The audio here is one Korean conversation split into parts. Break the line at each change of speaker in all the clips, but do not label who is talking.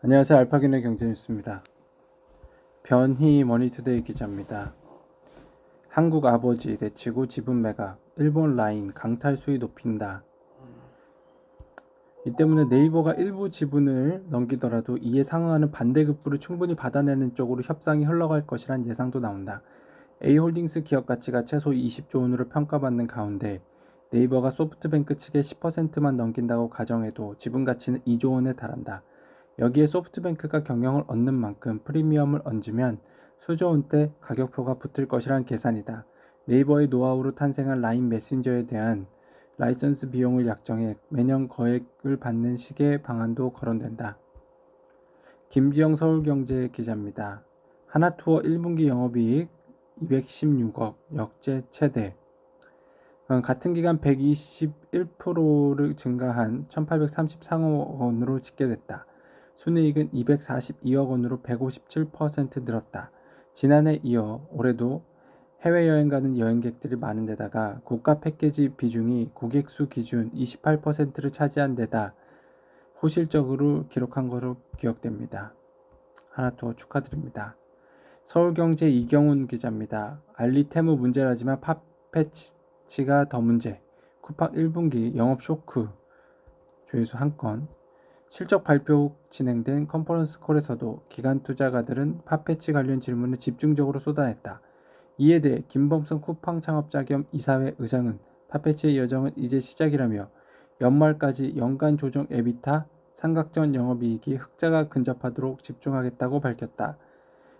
안녕하세요. 알파기의 경제뉴스입니다. 변희 머니투데이 기자입니다. 한국 아버지 내치고 지분 매각, 일본 라인 강탈 수위 높인다. 이 때문에 네이버가 일부 지분을 넘기더라도 이에 상응하는 반대급부를 충분히 받아내는 쪽으로 협상이 흘러갈 것이란 예상도 나온다. A홀딩스 기업 가치가 최소 20조 원으로 평가받는 가운데 네이버가 소프트뱅크 측에 10%만 넘긴다고 가정해도 지분 가치는 2조 원에 달한다. 여기에 소프트뱅크가 경영을 얻는 만큼 프리미엄을 얹으면 수조 원대 가격표가 붙을 것이란 계산이다. 네이버의 노하우로 탄생한 라인 메신저에 대한 라이선스 비용을 약정해 매년 거액을 받는 식의 방안도 거론된다. 김지영 서울경제 기자입니다. 하나투어 1분기 영업이익 216억, 역대 최대. 같은 기간 121%를 증가한 1833억 원으로 집계됐다. 순이익은 242억 원으로 157% 늘었다. 지난해 이어 올해도 해외여행 가는 여행객들이 많은 데다가 고가 패키지 비중이 고객 수 기준 28%를 차지한 데다 호실적으로 기록한 것으로 기억됩니다. 하나투어 축하드립니다. 서울경제 이경훈 기자입니다. 알리테무 문제라지만 팟패치가 더 문제. 쿠팡 1분기 영업 쇼크. 조회수 1건. 실적 발표 후 진행된 컨퍼런스 콜에서도 기관 투자가들은 팟패치 관련 질문을 집중적으로 쏟아냈다. 이에 대해 김범선 쿠팡 창업자 겸 이사회 의장은 팟패치의 여정은 이제 시작이라며 연말까지 연간 조정 에비타, 삼각전 영업이익이 흑자가 근접하도록 집중하겠다고 밝혔다.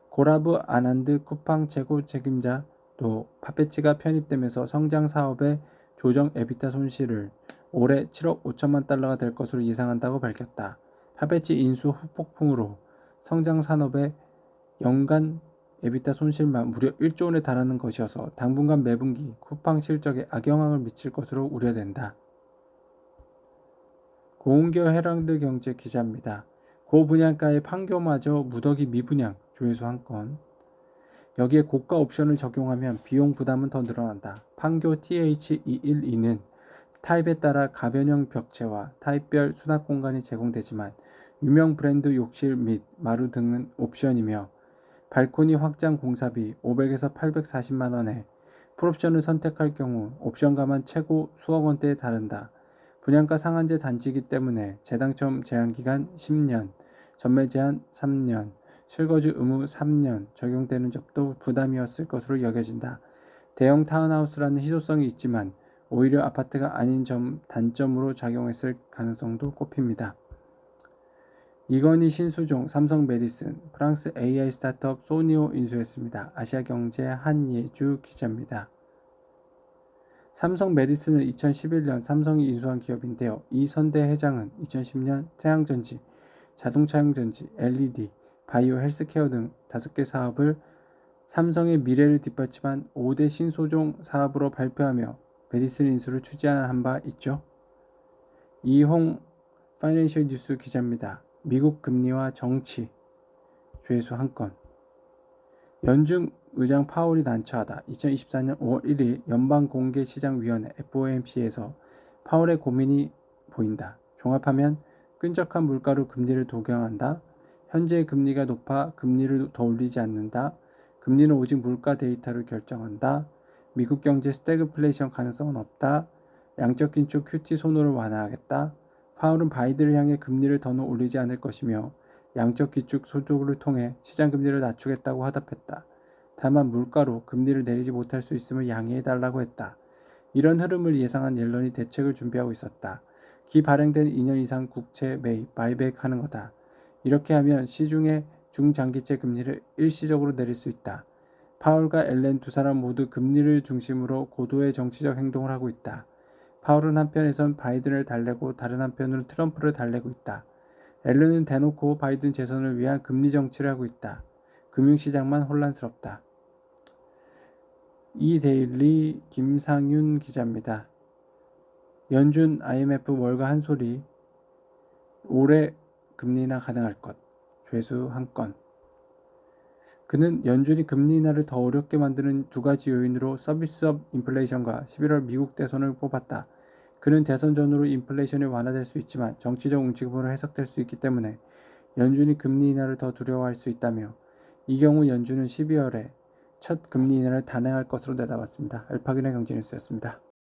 고라브 아난드 쿠팡 최고 책임자도 팟패치가 편입되면서 성장 사업의 조정 에비타 손실을 올해 7억 5천만 달러가 될 것으로 예상한다고 밝혔다. 팟패치 인수 후폭풍으로 성장 산업의 연간 에비타 손실만 무려 1조 원에 달하는 것이어서 당분간 매분기 쿠팡 실적에 악영향을 미칠 것으로 우려된다. 고은교 헤럴드 경제 기자입니다. 고분양가의 판교마저 무더기 미분양, 조회수 1건. 여기에 고가 옵션을 적용하면 비용 부담은 더 늘어난다. 판교 TH212는 타입에 따라 가변형 벽체와 타입별 수납 공간이 제공되지만 유명 브랜드 욕실 및 마루 등은 옵션이며 발코니 확장 공사비 500에서 840만 원에 풀옵션을 선택할 경우 옵션가만 최고 수억 원대에 달한다. 분양가 상한제 단지이기 때문에 재당첨 제한기간 10년, 전매 제한 3년, 실거주 의무 3년 적용되는 점도 부담이었을 것으로 여겨진다. 대형 타운하우스라는 희소성이 있지만 오히려 아파트가 아닌 점 단점으로 작용했을 가능성도 꼽힙니다. 이건희 신수종 삼성 메디슨, 프랑스 AI 스타트업 소니오 인수했습니다. 아시아경제 한예주 기자입니다. 삼성 메디슨은 2011년 삼성이 인수한 기업인데요. 이선대 회장은 2010년 태양전지, 자동차용전지, LED, 바이오 헬스케어 등 5개 사업을 삼성의 미래를 뒷받침한 5대 신소종 사업으로 발표하며 메디슨 인수를 추진한 바 있죠. 이홍 파이낸셜 뉴스 기자입니다. 미국 금리와 정치, 조회수 1건. 연준 의장 파월이 난처하다. 2024년 5월 1일 연방공개시장위원회 FOMC에서 파월의 고민이 보인다. 종합하면 끈적한 물가로 금리를 동경한다. 현재의 금리가 높아 금리를 더 올리지 않는다. 금리는 오직 물가 데이터를 결정한다. 미국 경제 스태그플레이션 가능성은 없다. 양적 긴축 QT 선호를 완화하겠다. 파월은 바이든을 향해 금리를 더는 올리지 않을 것이며 양적 기축 소조를 통해 시장 금리를 낮추겠다고 화답했다. 다만 물가로 금리를 내리지 못할 수 있음을 양해해달라고 했다. 이런 흐름을 예상한 옐런이 대책을 준비하고 있었다. 기 발행된 2년 이상 국채 매입, 바이백 하는 거다. 이렇게 하면 시중의 중장기채 금리를 일시적으로 내릴 수 있다. 파월과 앨런 두 사람 모두 금리를 중심으로 고도의 정치적 행동을 하고 있다. 파월은 한편에선 바이든을 달래고 다른 한편으로 트럼프를 달래고 있다. 앨런은 대놓고 바이든 재선을 위한 금리 정치를 하고 있다. 금융시장만 혼란스럽다. 이데일리 김상윤 기자입니다. 연준 IMF 월가 한 소리. 올해 금리 인하 가능할 것. 죄수 1건. 그는 연준이 금리 인하를 더 어렵게 만드는 두 가지 요인으로 서비스업 인플레이션과 11월 미국 대선을 뽑았다. 그는 대선 전후로 인플레이션이 완화될 수 있지만 정치적 움직임으로 해석될 수 있기 때문에 연준이 금리 인하를 더 두려워할 수 있다며 이 경우 연준은 12월에 첫 금리 인하를 단행할 것으로 내다봤습니다. 알파기나 경제뉴스였습니다.